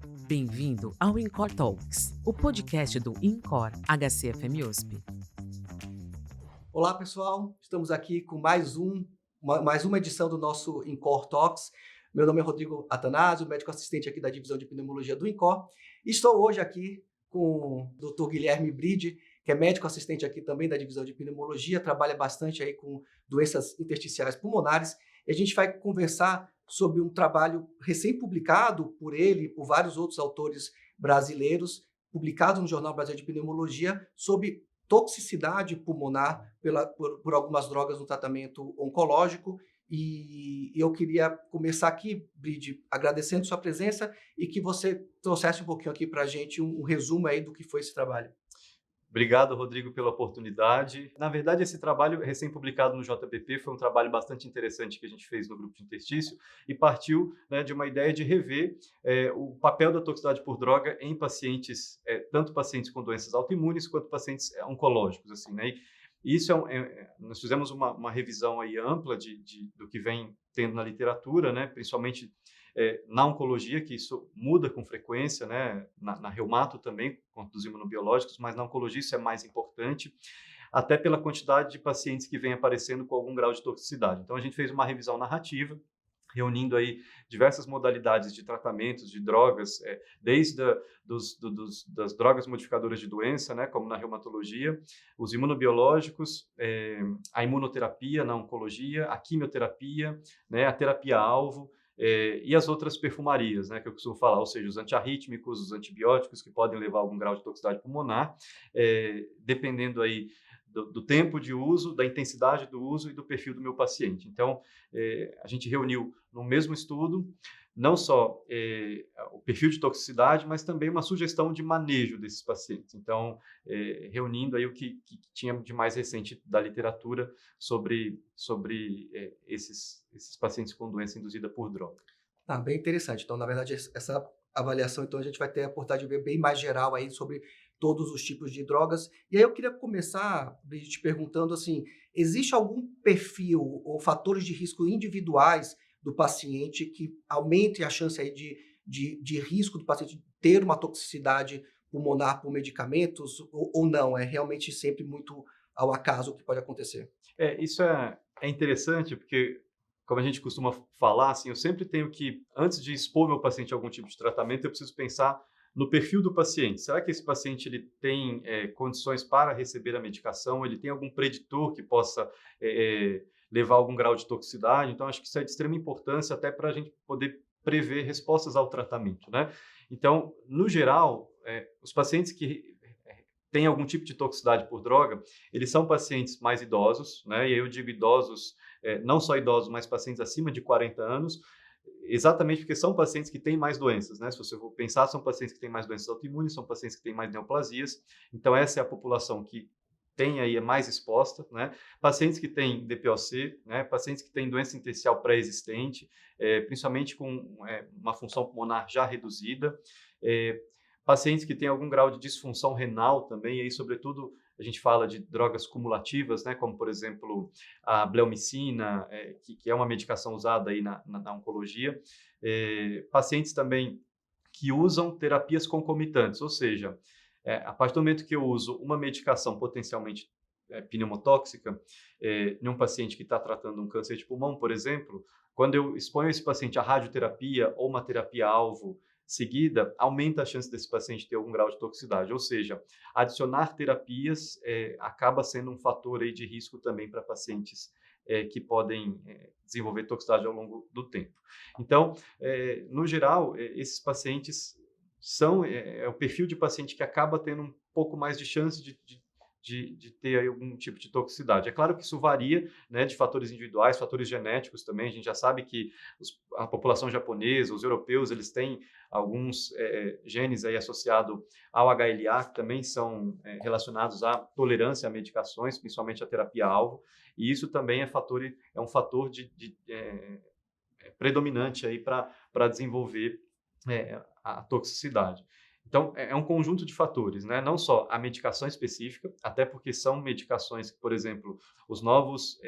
Bem-vindo ao InCore Talks, o podcast do InCore HCFM USP. Olá, pessoal. Estamos aqui com mais uma edição do nosso InCore Talks. Meu nome é Rodrigo Atanásio, médico assistente aqui da divisão de pneumologia do InCore. Estou hoje aqui com o Dr. Guilherme Bride, que é médico assistente aqui também da divisão de pneumologia, trabalha bastante aí com doenças intersticiais pulmonares. E a gente vai conversar sobre um trabalho recém-publicado por ele e por vários outros autores brasileiros, publicado no Jornal Brasileiro de Pneumologia, sobre toxicidade pulmonar por algumas drogas no tratamento oncológico. E eu queria começar aqui, Bride, agradecendo sua presença e que você trouxesse um pouquinho aqui para a gente um resumo aí do que foi esse trabalho. Obrigado, Rodrigo, pela oportunidade. Na verdade, esse trabalho recém-publicado no JPP foi um trabalho bastante interessante que a gente fez no grupo de interstício e partiu, de uma ideia de rever o papel da toxicidade por droga em pacientes, tanto pacientes com doenças autoimunes quanto pacientes oncológicos, assim, né? E isso nós fizemos uma revisão aí ampla do que vem tendo na literatura, né? Principalmente na oncologia, que isso muda com frequência, né? Na reumato também, com os imunobiológicos, mas na oncologia isso é mais importante, até pela quantidade de pacientes que vem aparecendo com algum grau de toxicidade. Então, a gente fez uma revisão narrativa, reunindo aí diversas modalidades de tratamentos, de drogas, desde das drogas modificadoras de doença, né, como na reumatologia, os imunobiológicos, a imunoterapia na oncologia, a quimioterapia, né, a terapia-alvo, e as outras perfumarias, né, que eu costumo falar, ou seja, os antiarrítmicos, os antibióticos que podem levar a algum grau de toxicidade pulmonar, dependendo aí do tempo de uso, da intensidade do uso e do perfil do meu paciente. Então, a gente reuniu no mesmo estudo não só o perfil de toxicidade, mas também uma sugestão de manejo desses pacientes. Então, reunindo aí o que tinha de mais recente da literatura sobre esses pacientes com doença induzida por droga. Bem interessante. Então, na verdade, essa avaliação, então, a gente vai ter a oportunidade de ver bem mais geral aí sobre todos os tipos de drogas. E aí eu queria começar, Brigitte, te perguntando assim, existe algum perfil ou fatores de risco individuais do paciente que aumente a chance aí de risco do paciente ter uma toxicidade pulmonar por medicamentos ou não? É realmente sempre muito ao acaso o que pode acontecer? Isso é interessante porque, como a gente costuma falar, assim, eu sempre tenho que, antes de expor meu paciente a algum tipo de tratamento, eu preciso pensar no perfil do paciente. Será que esse paciente ele tem condições para receber a medicação? Ele tem algum preditor que possa levar a algum grau de toxicidade? Então, acho que isso é de extrema importância até para a gente poder prever respostas ao tratamento, né? Então, no geral, os pacientes que têm algum tipo de toxicidade por droga, eles são pacientes mais idosos, né? E aí eu digo idosos, não só idosos, mas pacientes acima de 40 anos, exatamente porque são pacientes que têm mais doenças, né? Se você for pensar, são pacientes que têm mais doenças autoimunes, são pacientes que têm mais neoplasias, então essa é a população que tem aí, é mais exposta, né? Pacientes que têm DPOC, né? Pacientes que têm doença intersticial pré-existente, principalmente com uma função pulmonar já reduzida, pacientes que têm algum grau de disfunção renal também, e aí, sobretudo, a gente fala de drogas cumulativas, né, como, por exemplo, a bleomicina, que é uma medicação usada aí na oncologia. Pacientes também que usam terapias concomitantes, ou seja, a partir do momento que eu uso uma medicação potencialmente pneumotóxica, em um paciente que está tratando um câncer de pulmão, por exemplo, quando eu exponho esse paciente à radioterapia ou uma terapia-alvo seguida, aumenta a chance desse paciente ter algum grau de toxicidade. Ou seja, adicionar terapias acaba sendo um fator aí de risco também para pacientes que podem desenvolver toxicidade ao longo do tempo. Então, no geral, esses pacientes são o perfil de paciente que acaba tendo um pouco mais de chance de ter aí algum tipo de toxicidade. É claro que isso varia, né, de fatores individuais, fatores genéticos também. A gente já sabe que a população japonesa, os europeus, eles têm alguns genes aí associados ao HLA, que também são relacionados à tolerância a medicações, principalmente a terapia-alvo, e isso também é um fator predominante aí para desenvolver a toxicidade. Então, é um conjunto de fatores, né? Não só a medicação específica, até porque são medicações que, por exemplo, os novos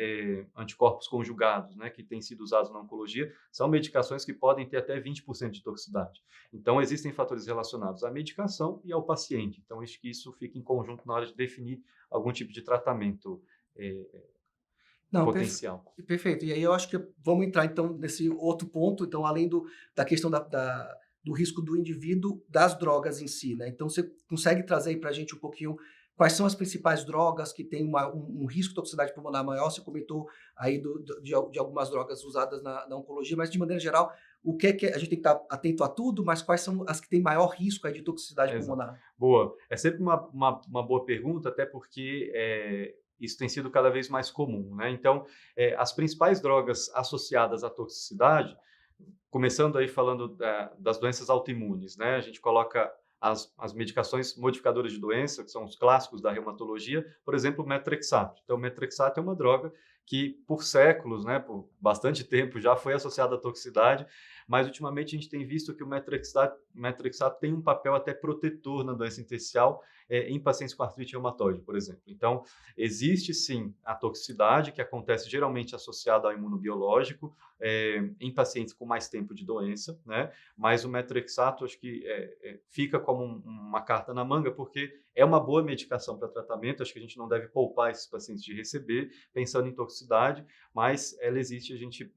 anticorpos conjugados, né, que têm sido usados na oncologia, são medicações que podem ter até 20% de toxicidade. Então, existem fatores relacionados à medicação e ao paciente. Então, acho que isso fica em conjunto na hora de definir algum tipo de tratamento Não, potencial. perfeito. E aí eu acho que vamos entrar, então, nesse outro ponto, então, além da questão do risco do indivíduo, das drogas em si, né? Então, você consegue trazer aí para a gente um pouquinho quais são as principais drogas que têm um risco de toxicidade pulmonar maior? Você comentou aí de algumas drogas usadas na oncologia, mas, de maneira geral, o que é que a gente tem que estar atento a tudo, mas quais são as que têm maior risco aí de toxicidade Exato. pulmonar? Boa. É sempre uma boa pergunta, até porque isso tem sido cada vez mais comum, né? Então, as principais drogas associadas à toxicidade, começando aí falando das doenças autoimunes, né? A gente coloca as medicações modificadoras de doença, que são os clássicos da reumatologia, por exemplo, o metrexato. Então, o metrexato é uma droga que, por séculos, né, por bastante tempo, já foi associada à toxicidade, mas ultimamente a gente tem visto que o metrexato tem um papel até protetor na doença intersticial em pacientes com artrite reumatoide, por exemplo. Então, existe sim a toxicidade, que acontece geralmente associada ao imunobiológico, em pacientes com mais tempo de doença, né? Mas o metrexato acho que fica como uma carta na manga, porque é uma boa medicação para tratamento, acho que a gente não deve poupar esses pacientes de receber, pensando em toxicidade, mas ela existe, a gente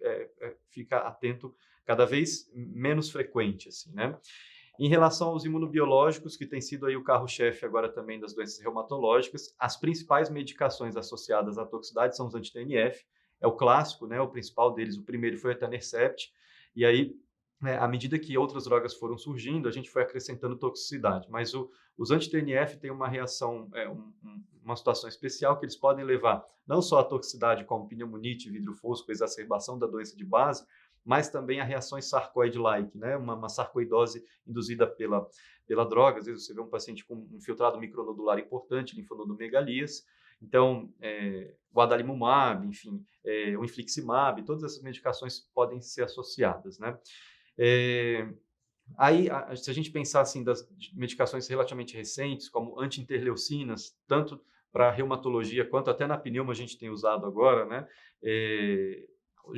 fica atento cada vez menos frequente, assim, né? Em relação aos imunobiológicos, que tem sido aí o carro-chefe agora também das doenças reumatológicas, as principais medicações associadas à toxicidade são os anti-TNF, é o clássico, né? O principal deles, o primeiro foi o etanercept, e aí, à medida que outras drogas foram surgindo, a gente foi acrescentando toxicidade, mas os anti-TNF têm uma reação, uma situação especial que eles podem levar não só a toxicidade como pneumonite, vidro fosco, exacerbação da doença de base, mas também a reações sarcoide-like, né? Uma sarcoidose induzida pela droga. Às vezes você vê um paciente com um filtrado micronodular importante, linfonodomegalias. Então, o adalimumab, enfim, o infliximab, todas essas medicações podem ser associadas, né? Aí, se a gente pensar assim das medicações relativamente recentes, como anti-interleucinas, tanto para reumatologia quanto até na pneuma a gente tem usado agora, né?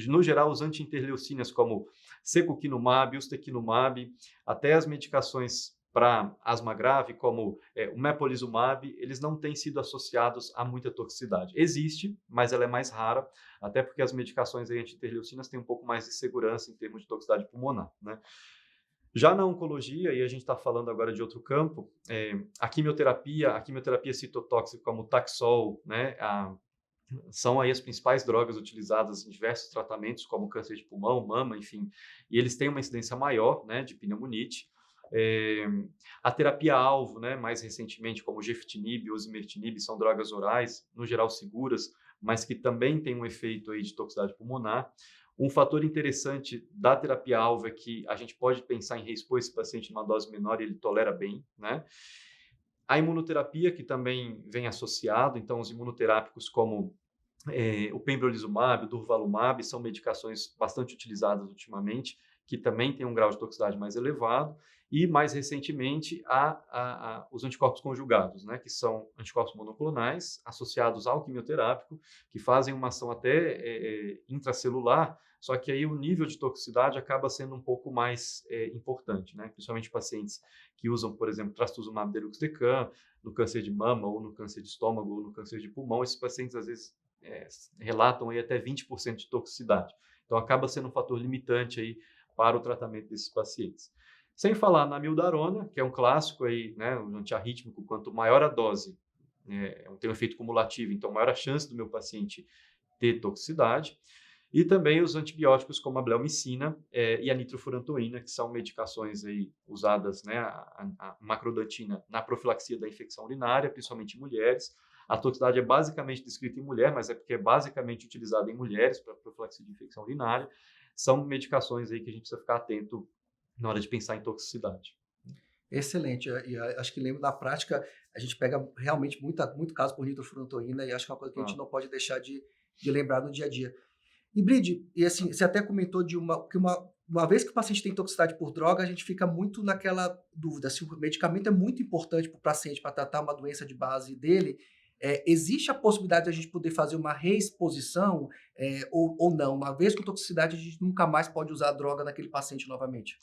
No geral, os anti-interleucinas como secukinumab, ustekinumab, até as medicações para asma grave, como o mepolizumab, eles não têm sido associados a muita toxicidade. Existe, mas ela é mais rara, até porque as medicações anti-interleucinas têm um pouco mais de segurança em termos de toxicidade pulmonar, né? Já na oncologia, e a gente está falando agora de outro campo, a quimioterapia citotóxica como o Taxol, né, são aí as principais drogas utilizadas em diversos tratamentos, como câncer de pulmão, mama, enfim, e eles têm uma incidência maior, né, de pneumonite. A terapia-alvo, né, mais recentemente, como o gefitinib e o osimertinib, são drogas orais, no geral seguras, mas que também têm um efeito aí de toxicidade pulmonar. Um fator interessante da terapia-alvo é que a gente pode pensar em reexpor esse paciente numa dose menor e ele tolera bem, né? A imunoterapia, que também vem associado, então os imunoterápicos como o pembrolizumab, o durvalumab, são medicações bastante utilizadas ultimamente, que também têm um grau de toxicidade mais elevado, e mais recentemente os anticorpos conjugados, né, que são anticorpos monoclonais associados ao quimioterápico, que fazem uma ação até intracelular, só que aí o nível de toxicidade acaba sendo um pouco mais importante, né, principalmente pacientes que usam, por exemplo, trastuzumab deruxtecan, no câncer de mama, ou no câncer de estômago, ou no câncer de pulmão, esses pacientes às vezes relatam aí até 20% de toxicidade. Então, acaba sendo um fator limitante aí para o tratamento desses pacientes. Sem falar na amiodarona, que é um clássico aí, né, um antiarrítmico, quanto maior a dose, tem um efeito cumulativo, então maior a chance do meu paciente ter toxicidade. E também os antibióticos como a bleomicina e a nitrofurantoína, que são medicações aí usadas, né, a macrodantina na profilaxia da infecção urinária, principalmente em mulheres. A toxicidade é basicamente descrita em mulher, mas é porque é basicamente utilizada em mulheres para profilaxia de infecção urinária. São medicações aí que a gente precisa ficar atento na hora de pensar em toxicidade. Excelente. E acho que lembro na prática, a gente pega realmente muito caso por nitrofurantoína e acho que é uma coisa que a gente não pode deixar de lembrar no dia a dia. E Bride, e assim, você até comentou de uma uma vez que o paciente tem toxicidade por droga, a gente fica muito naquela dúvida se o medicamento é muito importante para o paciente para tratar uma doença de base dele. Existe a possibilidade de a gente poder fazer uma reexposição ou não? Uma vez com toxicidade, a gente nunca mais pode usar a droga naquele paciente novamente?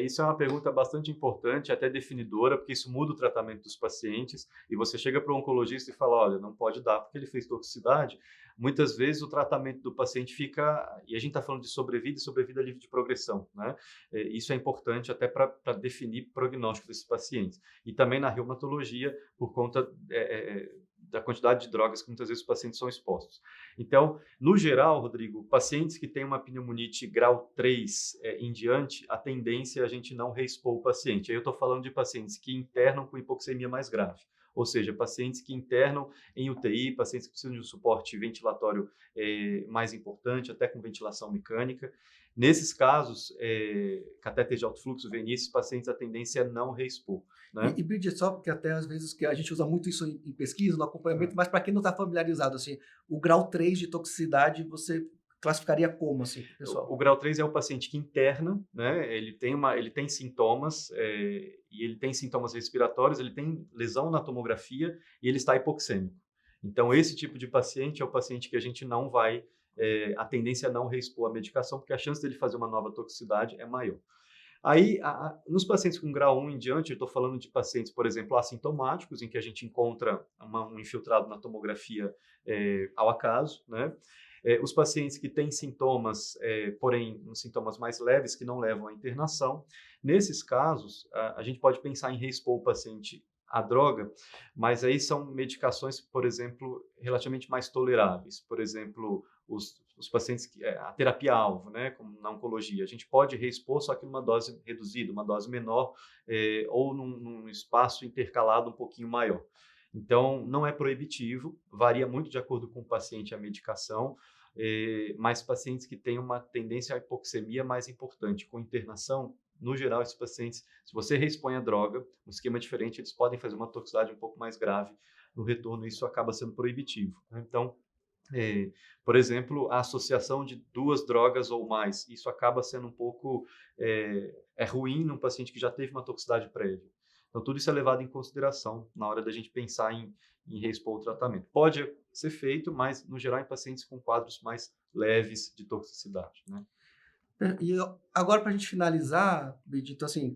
Isso é uma pergunta bastante importante, até definidora, porque isso muda o tratamento dos pacientes. E você chega para o oncologista e fala, olha, não pode dar porque ele fez toxicidade. Muitas vezes o tratamento do paciente fica, e a gente está falando de sobrevida e sobrevida livre de progressão, né? Isso é importante até para definir prognóstico desses pacientes. E também na reumatologia, por conta da quantidade de drogas que muitas vezes os pacientes são expostos. Então, no geral, Rodrigo, pacientes que têm uma pneumonite grau 3 em diante, a tendência é a gente não reexpor o paciente. Aí eu estou falando de pacientes que internam com hipoxemia mais grave, ou seja, pacientes que internam em UTI, pacientes que precisam de um suporte ventilatório mais importante, até com ventilação mecânica. Nesses casos, catéter de alto fluxo, VNI, esses pacientes, a tendência é não reexpor. Né? E Bridget, só porque até às vezes que a gente usa muito isso em pesquisa, no acompanhamento, mas para quem não está familiarizado, assim, o grau 3 de toxicidade você classificaria como, assim, pessoal? O grau 3 é o paciente que interna, né? Ele tem sintomas, e ele tem sintomas respiratórios, ele tem lesão na tomografia e ele está hipoxêmico. Então, esse tipo de paciente é o paciente que a gente não vai, a tendência é não reexpor a medicação, porque a chance dele fazer uma nova toxicidade é maior. Aí, nos pacientes com grau 1 em diante, eu estou falando de pacientes, por exemplo, assintomáticos, em que a gente encontra um infiltrado na tomografia ao acaso, né? Os pacientes que têm sintomas, porém, sintomas mais leves, que não levam à internação. Nesses casos, a gente pode pensar em reexpor o paciente à droga, mas aí são medicações, por exemplo, relativamente mais toleráveis. Por exemplo, os pacientes, a terapia-alvo, né, como na oncologia, a gente pode reexpor, só que numa dose reduzida, uma dose menor, ou num espaço intercalado um pouquinho maior. Então, não é proibitivo, varia muito de acordo com o paciente e a medicação, mas pacientes que têm uma tendência à hipoxemia mais importante, com internação, no geral, esses pacientes, se você reexpõe a droga, um esquema diferente, eles podem fazer uma toxicidade um pouco mais grave no retorno, e isso acaba sendo proibitivo. Né? Então, por exemplo, a associação de 2 drogas ou mais, isso acaba sendo um pouco ruim num paciente que já teve uma toxicidade prévia. Então, tudo isso é levado em consideração na hora da gente pensar em reexpor o tratamento. Pode ser feito, mas, no geral, em pacientes com quadros mais leves de toxicidade. Né? E agora, para a gente finalizar, Bridget, então, assim,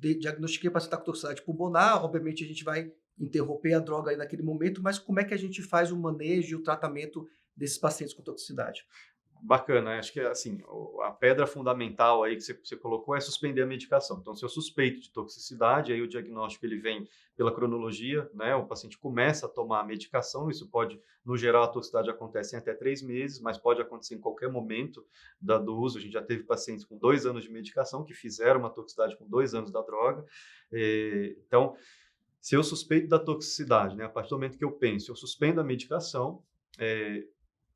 diagnostiquei o paciente com toxicidade pulmonar, obviamente a gente vai interromper a droga aí naquele momento, mas como é que a gente faz o manejo e o tratamento desses pacientes com toxicidade? Bacana, acho que assim, a pedra fundamental aí que você colocou é suspender a medicação. Então, se eu suspeito de toxicidade, aí o diagnóstico ele vem pela cronologia, né? O paciente começa a tomar a medicação, isso pode, no geral, a toxicidade acontece em até 3 meses, mas pode acontecer em qualquer momento do uso. A gente já teve pacientes com 2 anos de medicação que fizeram uma toxicidade com 2 anos da droga. Então, se eu suspeito da toxicidade, né? A partir do momento que eu penso, eu suspendo a medicação,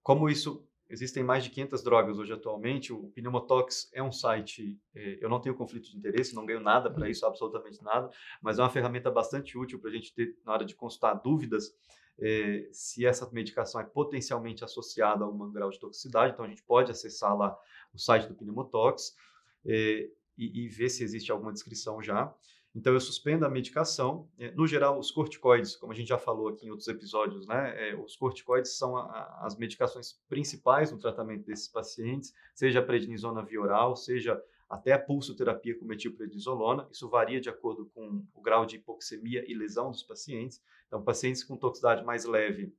como isso... Existem mais de 500 drogas hoje atualmente. O Pneumotox é um site, eu não tenho conflito de interesse, não ganho nada para isso, absolutamente nada, mas é uma ferramenta bastante útil para a gente ter, na hora de consultar dúvidas, se essa medicação é potencialmente associada a algum grau de toxicidade. Então, a gente pode acessar lá o site do Pneumotox e ver se existe alguma descrição já. Então, eu suspendo a medicação. No geral, os corticoides, como a gente já falou aqui em outros episódios, né, os corticoides são as medicações principais no tratamento desses pacientes, seja a prednisona via oral, seja até a pulsoterapia com metilprednisolona. Isso varia de acordo com o grau de hipoxemia e lesão dos pacientes. Então, pacientes com toxicidade mais leve,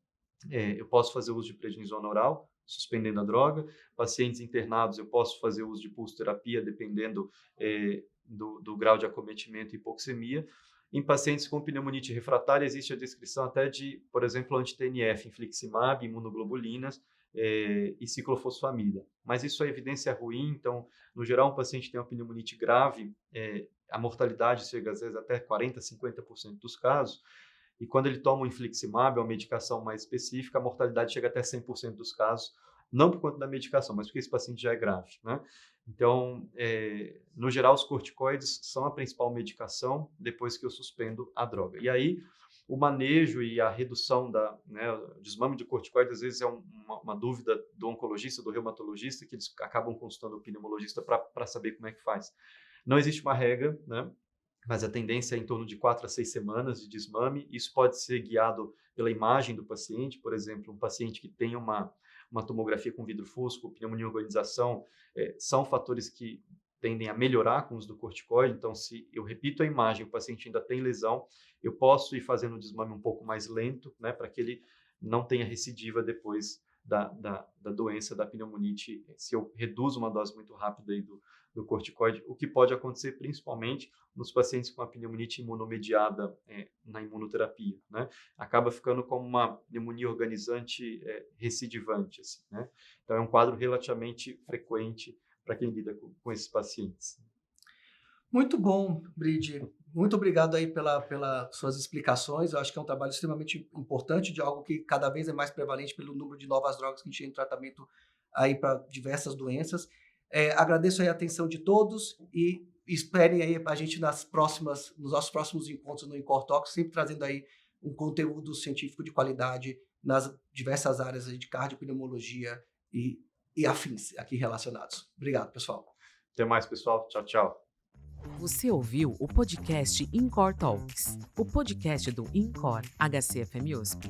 eu posso fazer uso de prednisona oral, suspendendo a droga. Pacientes internados, eu posso fazer uso de pulsoterapia, dependendo do grau de acometimento e hipoxemia. Em pacientes com pneumonite refratária, existe a descrição até de, por exemplo, anti-TNF, infliximab, imunoglobulinas e ciclofosfamida. Mas isso é evidência ruim, então, no geral, um paciente tem uma pneumonite grave, a mortalidade chega às vezes até 40%, 50% dos casos, e quando ele toma o infliximab, uma medicação mais específica, a mortalidade chega até 100% dos casos, não por conta da medicação, mas porque esse paciente já é grave, né? Então, no geral, os corticoides são a principal medicação depois que eu suspendo a droga. E aí, o manejo e a redução o desmame de corticoide, às vezes é uma dúvida do oncologista, do reumatologista, que eles acabam consultando o pneumologista para saber como é que faz. Não existe uma regra, né? Mas a tendência é em torno de 4 a 6 semanas de desmame. Isso pode ser guiado pela imagem do paciente. Por exemplo, um paciente que tem uma tomografia com vidro fusco, pneumonia e organização, são fatores que tendem a melhorar com o uso do corticoide. Então, se eu repito a imagem, o paciente ainda tem lesão, eu posso ir fazendo o desmame um pouco mais lento, né, para que ele não tenha recidiva depois da doença, da pneumonite, se eu reduzo uma dose muito rápida aí do corticoide, o que pode acontecer principalmente nos pacientes com a pneumonite imunomediada na imunoterapia, né? Acaba ficando como uma pneumonia organizante recidivante, assim, né? Então, é um quadro relativamente frequente para quem lida com esses pacientes. Muito bom, Bride. Muito obrigado aí pelas suas explicações. Eu acho que é um trabalho extremamente importante, de algo que cada vez é mais prevalente pelo número de novas drogas que a gente tem em tratamento aí para diversas doenças. Agradeço aí a atenção de todos e esperem aí a gente nos nossos próximos encontros no INCOR Talks, sempre trazendo aí um conteúdo científico de qualidade nas diversas áreas aí de cardiopneumologia e afins aqui relacionados. Obrigado, pessoal. Até mais, pessoal. Tchau, tchau. Você ouviu o podcast INCOR Talks, o podcast do INCOR HCFM USP.